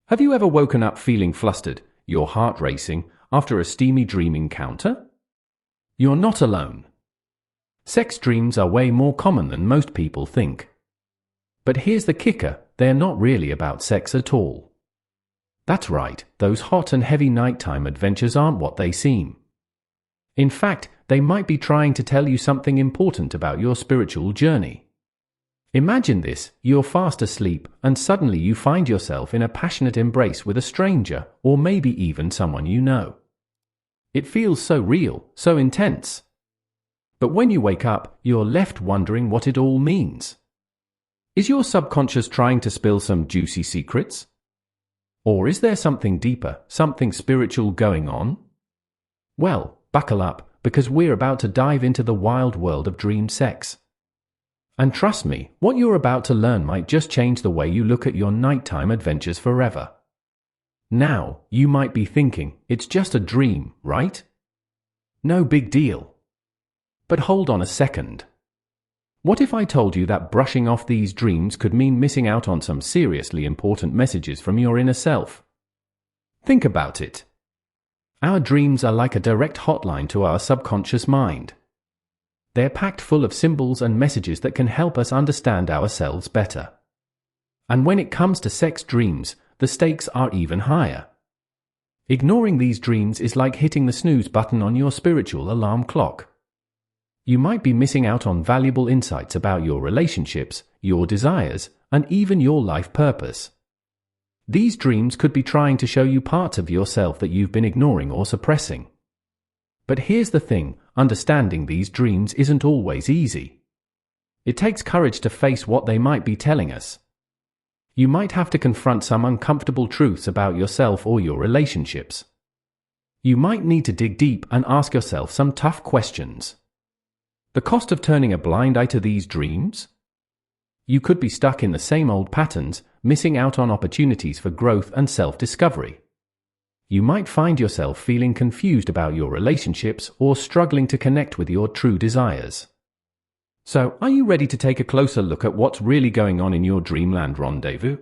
Have you ever woken up feeling flustered, your heart racing, after a steamy dream encounter? You're not alone. Sex dreams are way more common than most people think. But here's the kicker, they're not really about sex at all. That's right, those hot and heavy nighttime adventures aren't what they seem. In fact, they might be trying to tell you something important about your spiritual journey. Imagine this, you're fast asleep, and suddenly you find yourself in a passionate embrace with a stranger, or maybe even someone you know. It feels so real, so intense. But when you wake up, you're left wondering what it all means. Is your subconscious trying to spill some juicy secrets? Or is there something deeper, something spiritual going on? Well, buckle up, because we're about to dive into the wild world of dream sex. And trust me, what you're about to learn might just change the way you look at your nighttime adventures forever. Now, you might be thinking, it's just a dream, right? No big deal. But hold on a second. What if I told you that brushing off these dreams could mean missing out on some seriously important messages from your inner self? Think about it. Our dreams are like a direct hotline to our subconscious mind. They're packed full of symbols and messages that can help us understand ourselves better. And when it comes to sex dreams, the stakes are even higher. Ignoring these dreams is like hitting the snooze button on your spiritual alarm clock. You might be missing out on valuable insights about your relationships, your desires, and even your life purpose. These dreams could be trying to show you parts of yourself that you've been ignoring or suppressing. But here's the thing, understanding these dreams isn't always easy. It takes courage to face what they might be telling us. You might have to confront some uncomfortable truths about yourself or your relationships. You might need to dig deep and ask yourself some tough questions. The cost of turning a blind eye to these dreams? You could be stuck in the same old patterns, missing out on opportunities for growth and self-discovery. You might find yourself feeling confused about your relationships or struggling to connect with your true desires. So, are you ready to take a closer look at what's really going on in your dreamland rendezvous?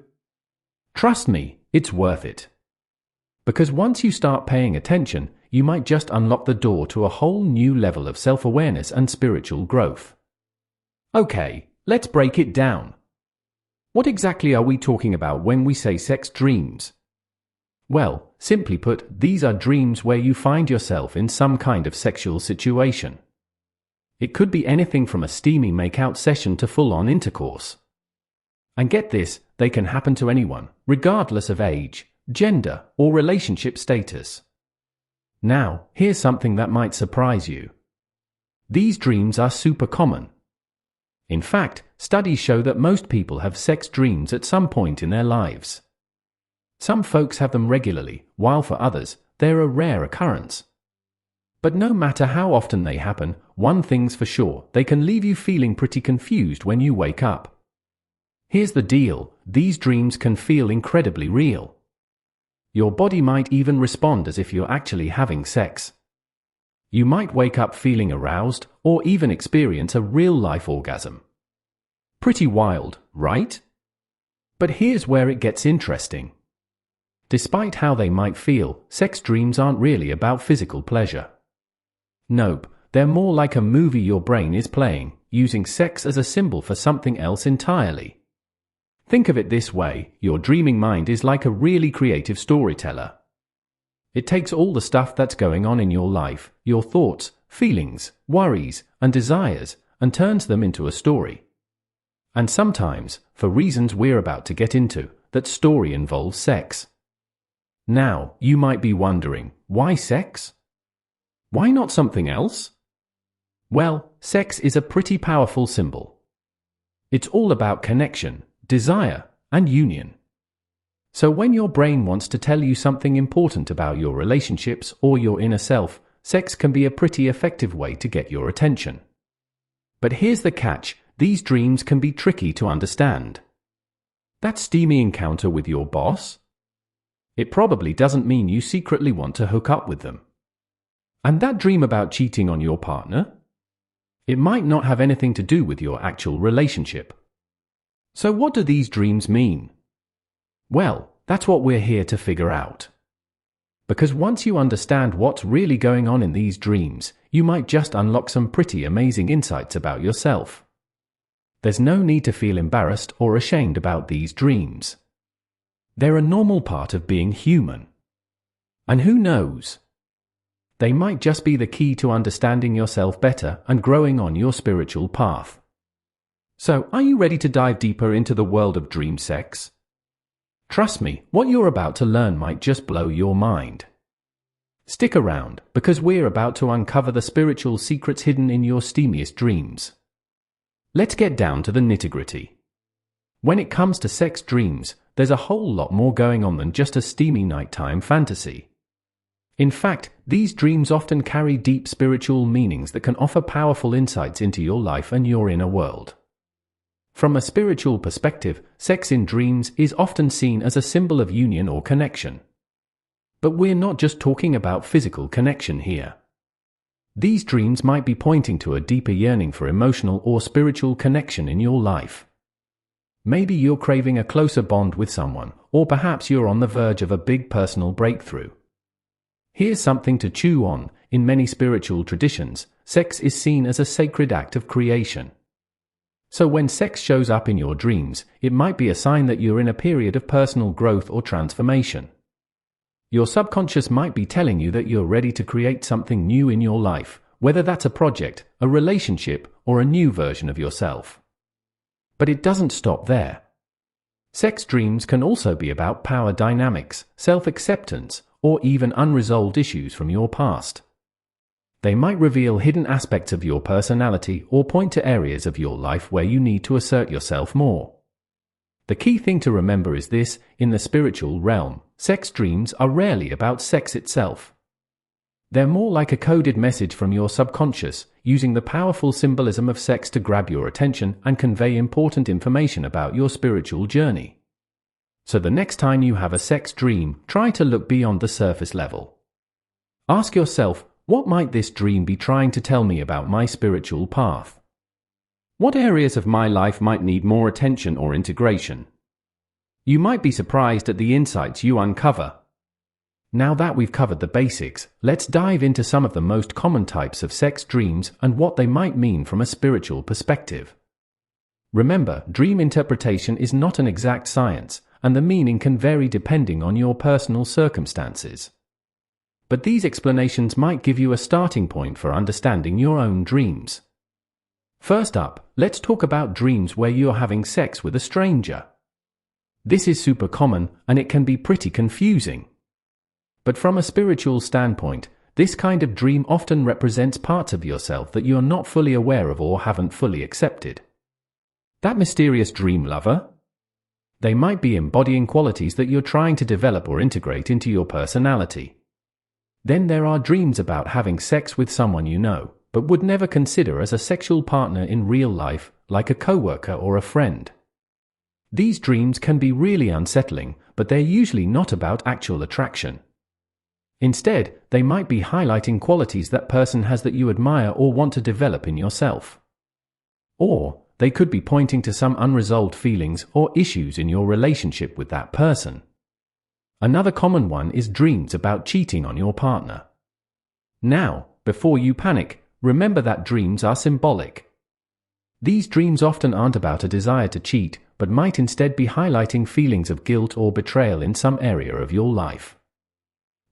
Trust me, it's worth it. Because once you start paying attention, you might just unlock the door to a whole new level of self-awareness and spiritual growth. Okay, let's break it down. What exactly are we talking about when we say sex dreams? Well, simply put, these are dreams where you find yourself in some kind of sexual situation. It could be anything from a steamy make-out session to full-on intercourse. And get this, they can happen to anyone, regardless of age, gender, or relationship status. Now, here's something that might surprise you. These dreams are super common. In fact, studies show that most people have sex dreams at some point in their lives. Some folks have them regularly, while for others, they're a rare occurrence. But no matter how often they happen, one thing's for sure, they can leave you feeling pretty confused when you wake up. Here's the deal, these dreams can feel incredibly real. Your body might even respond as if you're actually having sex. You might wake up feeling aroused, or even experience a real-life orgasm. Pretty wild, right? But here's where it gets interesting. Despite how they might feel, sex dreams aren't really about physical pleasure. Nope, they're more like a movie your brain is playing, using sex as a symbol for something else entirely. Think of it this way, your dreaming mind is like a really creative storyteller. It takes all the stuff that's going on in your life, your thoughts, feelings, worries, and desires, and turns them into a story. And sometimes, for reasons we're about to get into, that story involves sex. Now, you might be wondering, why sex? Why not something else? Well, sex is a pretty powerful symbol. It's all about connection, desire, and union. So when your brain wants to tell you something important about your relationships or your inner self, sex can be a pretty effective way to get your attention. But here's the catch, these dreams can be tricky to understand. That steamy encounter with your boss? It probably doesn't mean you secretly want to hook up with them. And that dream about cheating on your partner? It might not have anything to do with your actual relationship. So what do these dreams mean? Well, That's what we're here to figure out. Because once you understand what's really going on in these dreams, you might just unlock some pretty amazing insights about yourself. There's no need to feel embarrassed or ashamed about these dreams. They're a normal part of being human. And who knows? They might just be the key to understanding yourself better and growing on your spiritual path. So, are you ready to dive deeper into the world of dream sex? Trust me, what you're about to learn might just blow your mind. Stick around, because we're about to uncover the spiritual secrets hidden in your steamiest dreams. Let's get down to the nitty-gritty. When it comes to sex dreams, there's a whole lot more going on than just a steamy nighttime fantasy. In fact, these dreams often carry deep spiritual meanings that can offer powerful insights into your life and your inner world. From a spiritual perspective, sex in dreams is often seen as a symbol of union or connection. But we're not just talking about physical connection here. These dreams might be pointing to a deeper yearning for emotional or spiritual connection in your life. Maybe you're craving a closer bond with someone, or perhaps you're on the verge of a big personal breakthrough. Here's something to chew on. In many spiritual traditions, sex is seen as a sacred act of creation. So when sex shows up in your dreams, it might be a sign that you're in a period of personal growth or transformation. Your subconscious might be telling you that you're ready to create something new in your life, whether that's a project, a relationship, or a new version of yourself. But it doesn't stop there. Sex dreams can also be about power dynamics, self-acceptance, or even unresolved issues from your past. They might reveal hidden aspects of your personality or point to areas of your life where you need to assert yourself more. The key thing to remember is this: in the spiritual realm, sex dreams are rarely about sex itself. They're more like a coded message from your subconscious, using the powerful symbolism of sex to grab your attention and convey important information about your spiritual journey. So the next time you have a sex dream, try to look beyond the surface level. Ask yourself, what might this dream be trying to tell me about my spiritual path? What areas of my life might need more attention or integration? You might be surprised at the insights you uncover. Now that we've covered the basics, let's dive into some of the most common types of sex dreams and what they might mean from a spiritual perspective. Remember, dream interpretation is not an exact science, and the meaning can vary depending on your personal circumstances. But these explanations might give you a starting point for understanding your own dreams. First up, let's talk about dreams where you're having sex with a stranger. This is super common, and it can be pretty confusing. But from a spiritual standpoint, this kind of dream often represents parts of yourself that you're not fully aware of or haven't fully accepted. That mysterious dream lover? They might be embodying qualities that you're trying to develop or integrate into your personality. Then there are dreams about having sex with someone you know, but would never consider as a sexual partner in real life, like a coworker or a friend. These dreams can be really unsettling, but they're usually not about actual attraction. Instead, they might be highlighting qualities that person has that you admire or want to develop in yourself. Or, they could be pointing to some unresolved feelings or issues in your relationship with that person. Another common one is dreams about cheating on your partner. Now, before you panic, remember that dreams are symbolic. These dreams often aren't about a desire to cheat, but might instead be highlighting feelings of guilt or betrayal in some area of your life.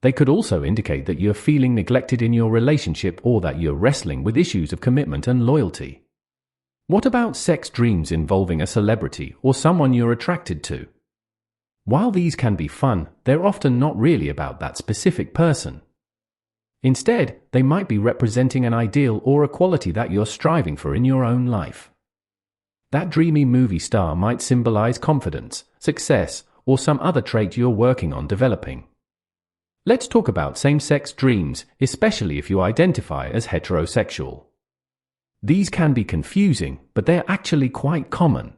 They could also indicate that you're feeling neglected in your relationship or that you're wrestling with issues of commitment and loyalty. What about sex dreams involving a celebrity or someone you're attracted to? While these can be fun, they're often not really about that specific person. Instead, they might be representing an ideal or a quality that you're striving for in your own life. That dreamy movie star might symbolize confidence, success, or some other trait you're working on developing. Let's talk about same-sex dreams, especially if you identify as heterosexual. These can be confusing, but they're actually quite common.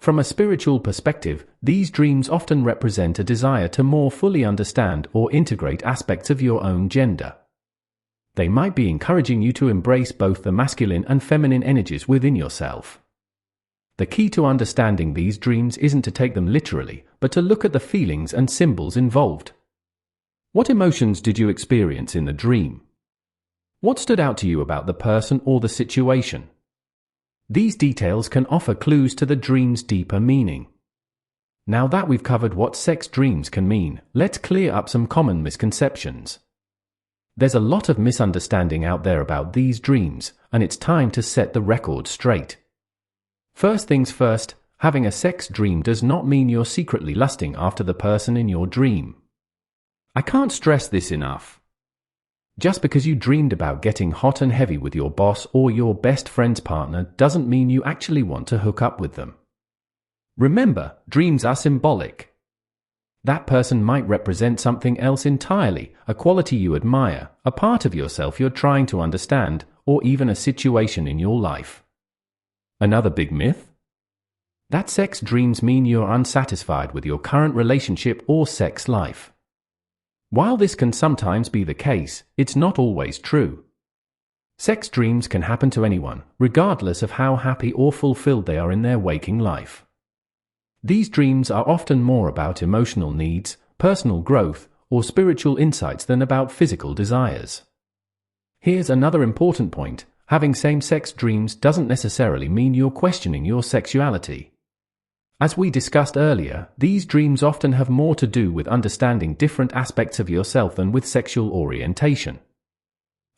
From a spiritual perspective, these dreams often represent a desire to more fully understand or integrate aspects of your own gender. They might be encouraging you to embrace both the masculine and feminine energies within yourself. The key to understanding these dreams isn't to take them literally, but to look at the feelings and symbols involved. What emotions did you experience in the dream? What stood out to you about the person or the situation? These details can offer clues to the dream's deeper meaning. Now that we've covered what sex dreams can mean, let's clear up some common misconceptions. There's a lot of misunderstanding out there about these dreams, and it's time to set the record straight. First things first, having a sex dream does not mean you're secretly lusting after the person in your dream. I can't stress this enough. Just because you dreamed about getting hot and heavy with your boss or your best friend's partner doesn't mean you actually want to hook up with them. Remember, dreams are symbolic. That person might represent something else entirely, a quality you admire, a part of yourself you're trying to understand, or even a situation in your life. Another big myth? That sex dreams mean you're unsatisfied with your current relationship or sex life. While this can sometimes be the case, it's not always true. Sex dreams can happen to anyone, regardless of how happy or fulfilled they are in their waking life. These dreams are often more about emotional needs, personal growth, or spiritual insights than about physical desires. Here's another important point. Having same-sex dreams doesn't necessarily mean you're questioning your sexuality. As we discussed earlier, these dreams often have more to do with understanding different aspects of yourself than with sexual orientation.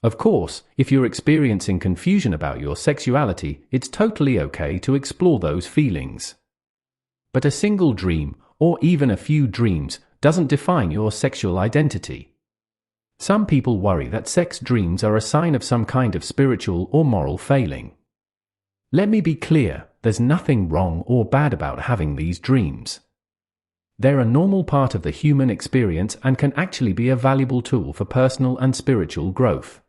Of course, if you're experiencing confusion about your sexuality, it's totally okay to explore those feelings. But a single dream, or even a few dreams, doesn't define your sexual identity. Some people worry that sex dreams are a sign of some kind of spiritual or moral failing. Let me be clear, there's nothing wrong or bad about having these dreams. They're a normal part of the human experience and can actually be a valuable tool for personal and spiritual growth.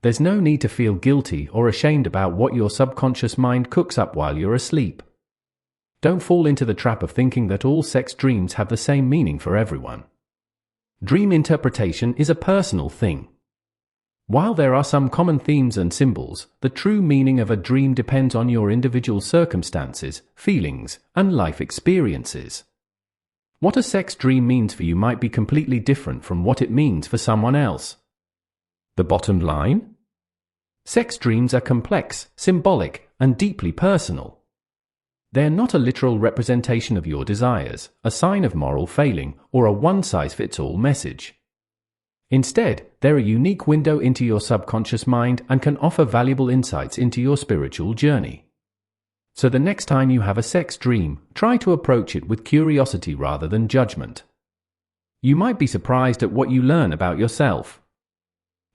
There's no need to feel guilty or ashamed about what your subconscious mind cooks up while you're asleep. Don't fall into the trap of thinking that all sex dreams have the same meaning for everyone. Dream interpretation is a personal thing. While there are some common themes and symbols, the true meaning of a dream depends on your individual circumstances, feelings, and life experiences. What a sex dream means for you might be completely different from what it means for someone else. The bottom line? Sex dreams are complex, symbolic, and deeply personal. They're not a literal representation of your desires, a sign of moral failing, or a one-size-fits-all message. Instead, they're a unique window into your subconscious mind and can offer valuable insights into your spiritual journey. So the next time you have a sex dream, try to approach it with curiosity rather than judgment. You might be surprised at what you learn about yourself.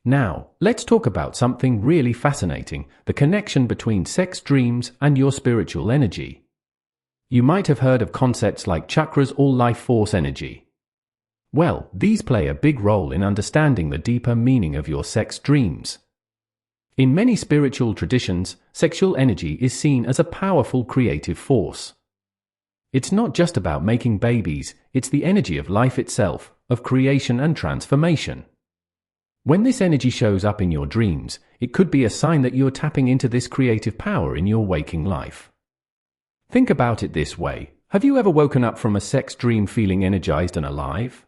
Now, let's talk about something really fascinating, the connection between sex dreams and your spiritual energy. You might have heard of concepts like chakras or life force energy. Well, these play a big role in understanding the deeper meaning of your sex dreams. In many spiritual traditions, sexual energy is seen as a powerful creative force. It's not just about making babies, it's the energy of life itself, of creation and transformation. When this energy shows up in your dreams, it could be a sign that you're tapping into this creative power in your waking life. Think about it this way. Have you ever woken up from a sex dream feeling energized and alive?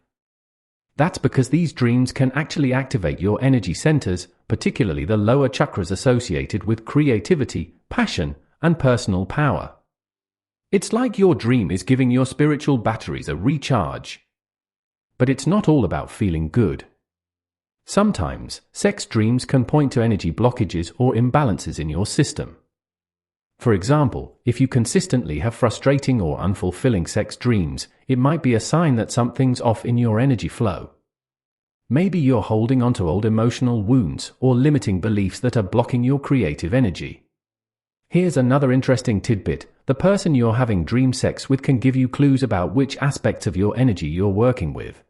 That's because these dreams can actually activate your energy centers, particularly the lower chakras associated with creativity, passion, and personal power. It's like your dream is giving your spiritual batteries a recharge. But it's not all about feeling good. Sometimes, sex dreams can point to energy blockages or imbalances in your system. For example, if you consistently have frustrating or unfulfilling sex dreams, it might be a sign that something's off in your energy flow. Maybe you're holding onto old emotional wounds or limiting beliefs that are blocking your creative energy. Here's another interesting tidbit. The person you're having dream sex with can give you clues about which aspects of your energy you're working with.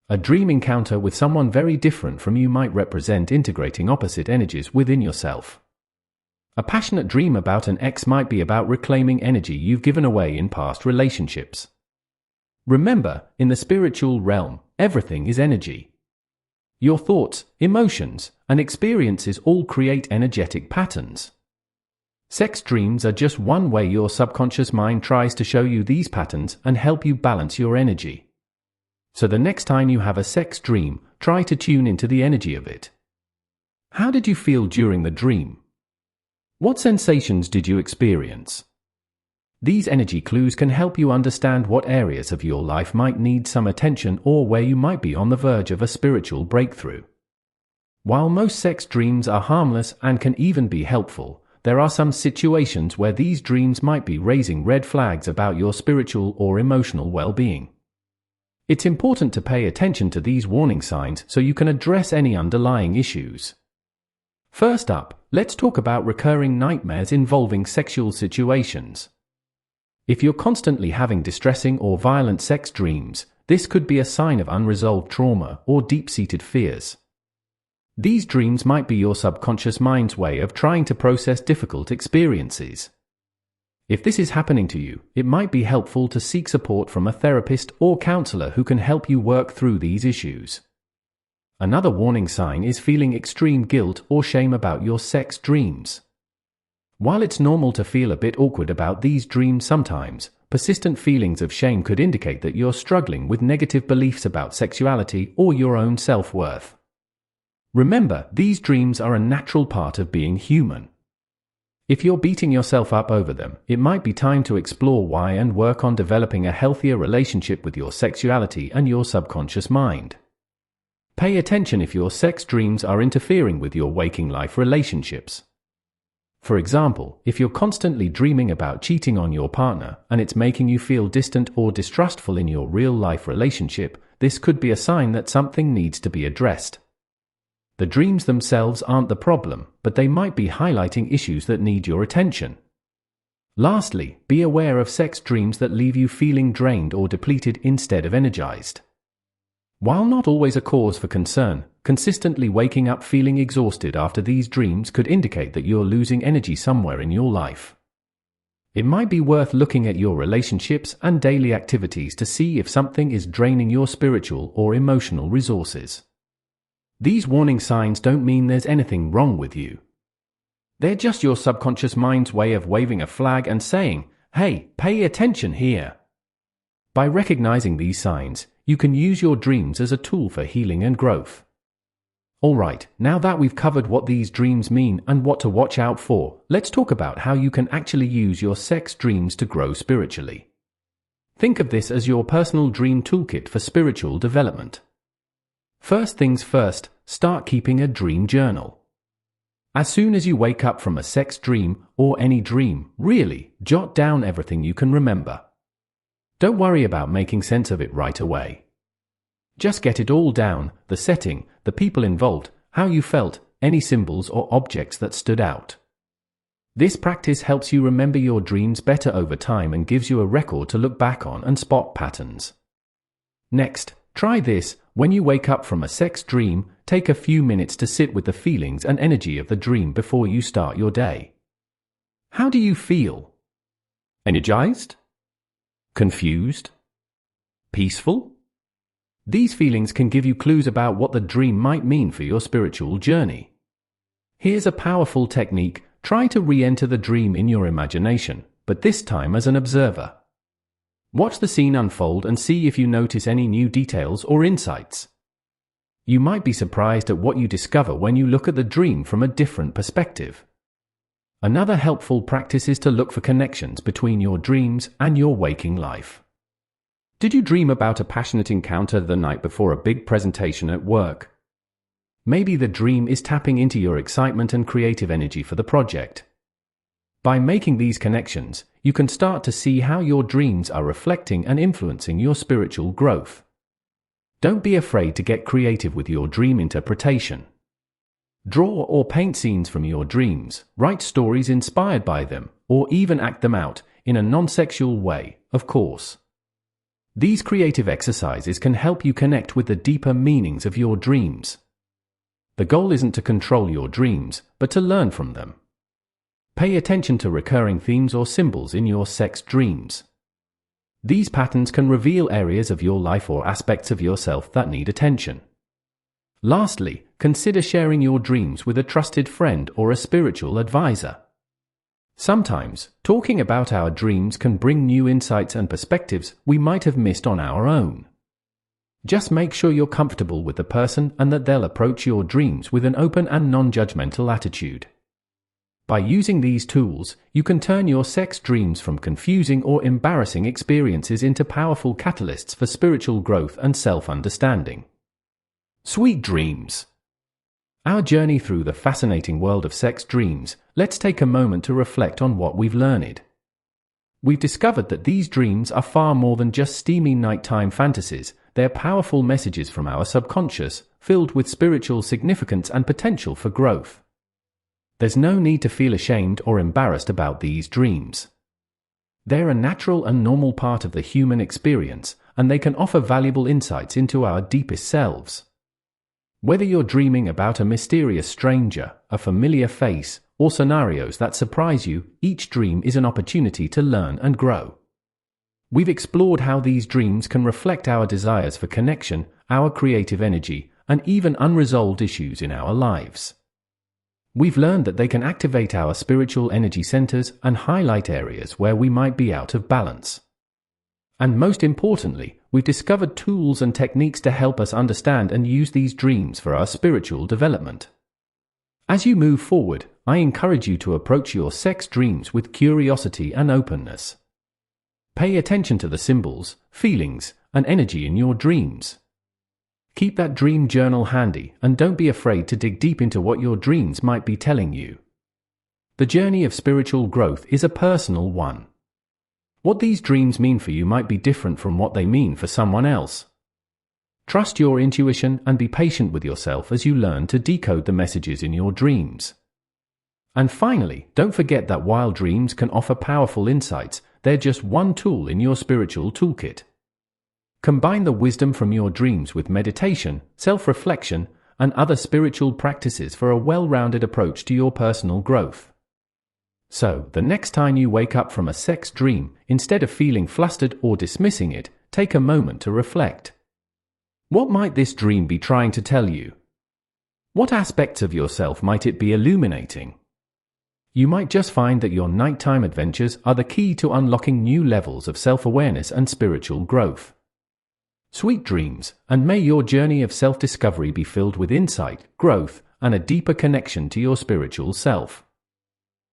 A dream encounter with someone very different from you might represent integrating opposite energies within yourself. A passionate dream about an ex might be about reclaiming energy you've given away in past relationships. Remember, in the spiritual realm, everything is energy. Your thoughts, emotions, and experiences all create energetic patterns. Sex dreams are just one way your subconscious mind tries to show you these patterns and help you balance your energy. So the next time you have a sex dream, try to tune into the energy of it. How did you feel during the dream? What sensations did you experience? These energy clues can help you understand what areas of your life might need some attention or where you might be on the verge of a spiritual breakthrough. While most sex dreams are harmless and can even be helpful, there are some situations where these dreams might be raising red flags about your spiritual or emotional well-being. It's important to pay attention to these warning signs so you can address any underlying issues. First up, let's talk about recurring nightmares involving sexual situations. If you're constantly having distressing or violent sex dreams, this could be a sign of unresolved trauma or deep-seated fears. These dreams might be your subconscious mind's way of trying to process difficult experiences. If this is happening to you, it might be helpful to seek support from a therapist or counselor who can help you work through these issues. Another warning sign is feeling extreme guilt or shame about your sex dreams. While it's normal to feel a bit awkward about these dreams sometimes, persistent feelings of shame could indicate that you're struggling with negative beliefs about sexuality or your own self-worth. Remember, these dreams are a natural part of being human. If you're beating yourself up over them, it might be time to explore why and work on developing a healthier relationship with your sexuality and your subconscious mind. Pay attention if your sex dreams are interfering with your waking life relationships. For example, if you're constantly dreaming about cheating on your partner and it's making you feel distant or distrustful in your real-life relationship, this could be a sign that something needs to be addressed. The dreams themselves aren't the problem, but they might be highlighting issues that need your attention. Lastly, be aware of sex dreams that leave you feeling drained or depleted instead of energized. While not always a cause for concern, consistently waking up feeling exhausted after these dreams could indicate that you're losing energy somewhere in your life. It might be worth looking at your relationships and daily activities to see if something is draining your spiritual or emotional resources. These warning signs don't mean there's anything wrong with you. They're just your subconscious mind's way of waving a flag and saying, "Hey, pay attention here." By recognizing these signs, you can use your dreams as a tool for healing and growth. Alright, now that we've covered what these dreams mean and what to watch out for, let's talk about how you can actually use your sex dreams to grow spiritually. Think of this as your personal dream toolkit for spiritual development. First things first, start keeping a dream journal. As soon as you wake up from a sex dream, or any dream, really, jot down everything you can remember. Don't worry about making sense of it right away. Just get it all down, the setting, the people involved, how you felt, any symbols or objects that stood out. This practice helps you remember your dreams better over time and gives you a record to look back on and spot patterns. Next, try this. When you wake up from a sex dream, take a few minutes to sit with the feelings and energy of the dream before you start your day. How do you feel? Energized? Confused? Peaceful? These feelings can give you clues about what the dream might mean for your spiritual journey. Here's a powerful technique. Try to re-enter the dream in your imagination, but this time as an observer. Watch the scene unfold and see if you notice any new details or insights. You might be surprised at what you discover when you look at the dream from a different perspective. Another helpful practice is to look for connections between your dreams and your waking life. Did you dream about a passionate encounter the night before a big presentation at work? Maybe the dream is tapping into your excitement and creative energy for the project. By making these connections, you can start to see how your dreams are reflecting and influencing your spiritual growth. Don't be afraid to get creative with your dream interpretation. Draw or paint scenes from your dreams, write stories inspired by them, or even act them out, in a non-sexual way, of course. These creative exercises can help you connect with the deeper meanings of your dreams. The goal isn't to control your dreams, but to learn from them. Pay attention to recurring themes or symbols in your sex dreams. These patterns can reveal areas of your life or aspects of yourself that need attention. Lastly, consider sharing your dreams with a trusted friend or a spiritual advisor. Sometimes, talking about our dreams can bring new insights and perspectives we might have missed on our own. Just make sure you're comfortable with the person and that they'll approach your dreams with an open and non-judgmental attitude. By using these tools, you can turn your sex dreams from confusing or embarrassing experiences into powerful catalysts for spiritual growth and self-understanding. Sweet dreams. Our journey through the fascinating world of sex dreams, let's take a moment to reflect on what we've learned. We've discovered that these dreams are far more than just steamy nighttime fantasies. They're powerful messages from our subconscious, filled with spiritual significance and potential for growth. There's no need to feel ashamed or embarrassed about these dreams. They're a natural and normal part of the human experience, and they can offer valuable insights into our deepest selves. Whether you're dreaming about a mysterious stranger, a familiar face, or scenarios that surprise you, each dream is an opportunity to learn and grow. We've explored how these dreams can reflect our desires for connection, our creative energy, and even unresolved issues in our lives. We've learned that they can activate our spiritual energy centers and highlight areas where we might be out of balance. And most importantly, we've discovered tools and techniques to help us understand and use these dreams for our spiritual development. As you move forward, I encourage you to approach your sex dreams with curiosity and openness. Pay attention to the symbols, feelings, and energy in your dreams. Keep that dream journal handy and don't be afraid to dig deep into what your dreams might be telling you. The journey of spiritual growth is a personal one. What these dreams mean for you might be different from what they mean for someone else. Trust your intuition and be patient with yourself as you learn to decode the messages in your dreams. And finally, don't forget that while dreams can offer powerful insights, they're just one tool in your spiritual toolkit. Combine the wisdom from your dreams with meditation, self-reflection, and other spiritual practices for a well-rounded approach to your personal growth. So, the next time you wake up from a sex dream, instead of feeling flustered or dismissing it, take a moment to reflect. What might this dream be trying to tell you? What aspects of yourself might it be illuminating? You might just find that your nighttime adventures are the key to unlocking new levels of self-awareness and spiritual growth. Sweet dreams, and may your journey of self-discovery be filled with insight, growth, and a deeper connection to your spiritual self.